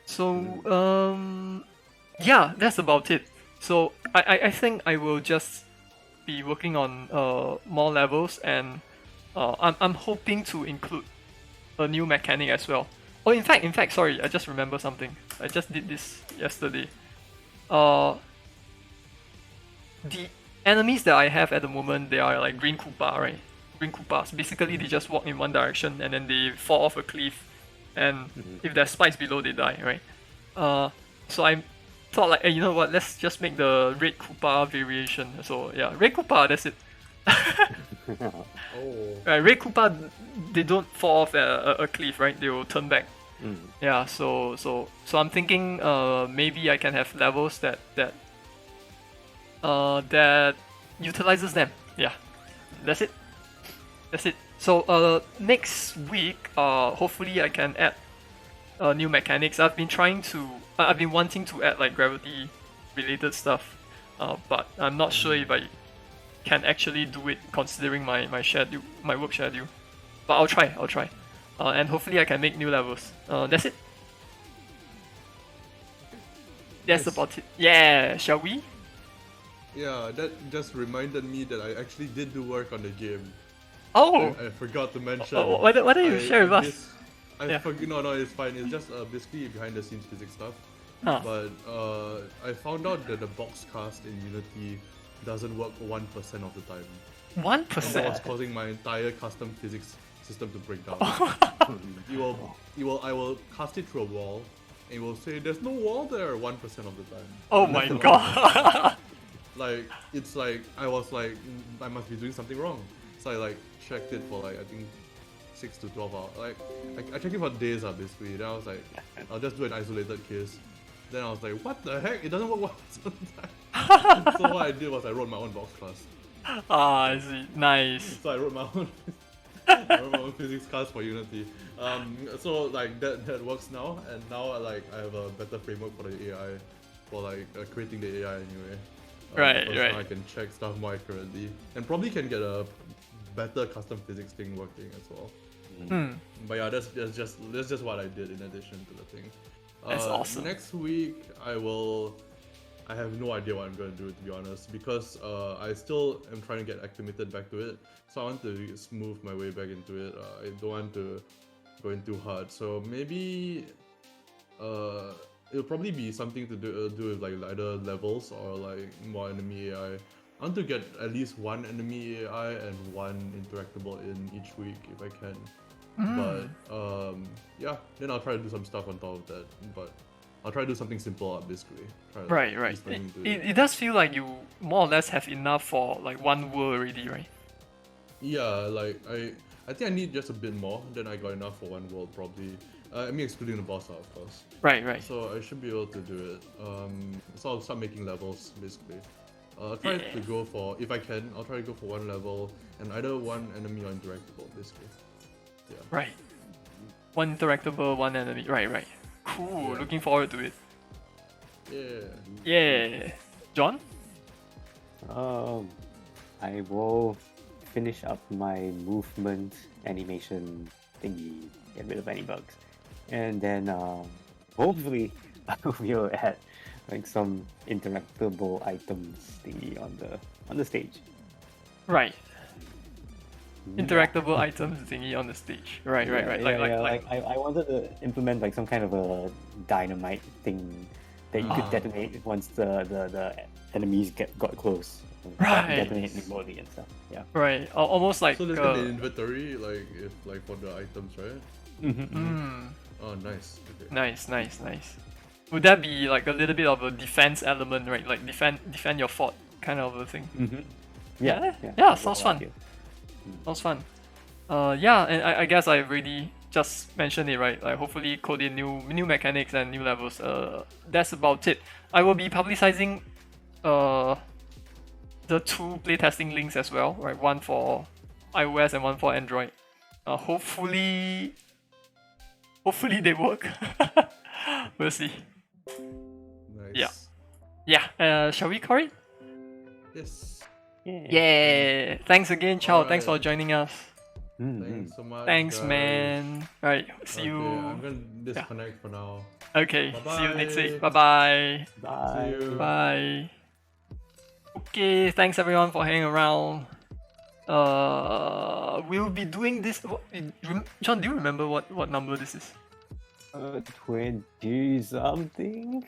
So yeah, that's about it. So I think I will just be working on more levels, and I'm hoping to include a new mechanic as well. Oh, in fact, sorry, I just remember something. I just did this yesterday. The enemies that I have at the moment, they are like green Koopa, right? green Koopas. Basically, they just walk in one direction and then they fall off a cliff, and if there's spikes below, they die, right? So I thought like, hey, you know what? Let's just make the red Koopa variation. So yeah, red Koopa. That's it. Oh. Right, red Koopa, they don't fall off a cliff, right? They will turn back. Yeah, so I'm thinking maybe I can have levels that utilizes them. Yeah, that's it. So next week hopefully I can add new mechanics. I've been wanting to add like gravity related stuff, but I'm not sure if I can actually do it considering my schedule, my work schedule. But I'll try. And hopefully I can make new levels. That's it. That's Nice. about it. Yeah, shall we? Yeah, that just reminded me that I actually did do work on the game. Oh, I forgot to mention. why don't you share with us? Yeah. No, it's fine. It's just basically behind the scenes physics stuff. Huh. But I found out that the box cast in Unity doesn't work 1% of the time. 1%. That was causing my entire custom physics system to break down. I will cast it through a wall, and it will say there's no wall there 1% of the time. Oh And my that's god. Like it's like I was like I must be doing something wrong. So I like checked it for like I think 6 to 12 hours. Like I checked it for days basically. Then I was like, I'll just do an isolated case. Then I was like, what the heck? It doesn't work 1% of the time. So what I did was I wrote my own box class. I see. Nice. So I wrote my own physics class for Unity. So like that works now, and now I have a better framework for the AI, for like creating the AI anyway. Right. Now I can check stuff more accurately, and probably can get a better custom physics thing working as well. But yeah, that's just what I did in addition to the thing. That's awesome. Next week I have no idea what I'm going to do, to be honest, because I still am trying to get acclimated back to it. So I want to smooth my way back into it. I don't want to go in too hard. So maybe it'll probably be something to do with like either levels or like more enemy AI. I want to get at least one enemy AI and one interactable in each week if I can. But yeah, then I'll try to do some stuff on top of that. But I'll try to do something simple basically. Right. It does feel like you more or less have enough for like one world already, right? Yeah, like I think I need just a bit more. Then I got enough for one world probably. I mean excluding the boss of course. Right. So I should be able to do it. So I'll start making levels basically. I'll try to go for, if I can, I'll try to go for one level and either one enemy or interactable basically. Yeah. Right. One interactable, one enemy. Right. Cool. Yeah. Looking forward to it. Yeah. John? I will finish up my movement animation thingy, get rid of any bugs, and then hopefully I will be able to add like some interactable items thingy on the stage. Right. Interactable items thingy on the stage. Right. Like I wanted to implement like some kind of a dynamite thing that you could detonate once the enemies got close. Right. Detonate remotely and stuff. Yeah. Right. Almost like So there's gonna be inventory like for the items, right? Oh, nice. Okay. Nice. Would that be like a little bit of a defense element, right? Like defend your fort kind of a thing. Yeah, sounds fun. Sounds fun. Yeah, and I guess I already just mentioned it, right? Like hopefully code in new mechanics and new levels. That's about it. I will be publicizing the two playtesting links as well, right? One for iOS and one for Android. Hopefully they work. We'll see. Nice. Yeah. Shall we call it? Yes. Yeah. Thanks again, Chao. Alright. Thanks for joining us. Thanks so much. Thanks, guys. man. Alright, see Okay, you. I'm gonna disconnect for now. Okay, see you next week. Bye Bye-bye. bye. See you. Bye. Okay, thanks everyone for hanging around. We'll be doing this. John, do you remember what number this is? 20 something.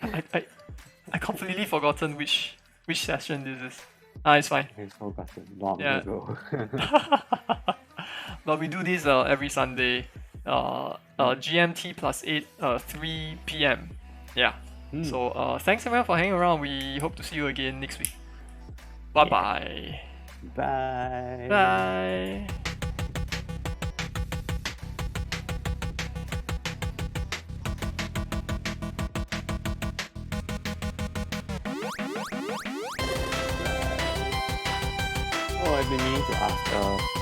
I completely forgotten which session this is. It's fine. I forgot long Yeah. ago. but we do this every Sunday, GMT plus 8, 3 p.m. Yeah. So thanks everyone for hanging around. We hope to see you again next week. Bye-bye. Bye. Bye. Oh, I've been meaning to ask.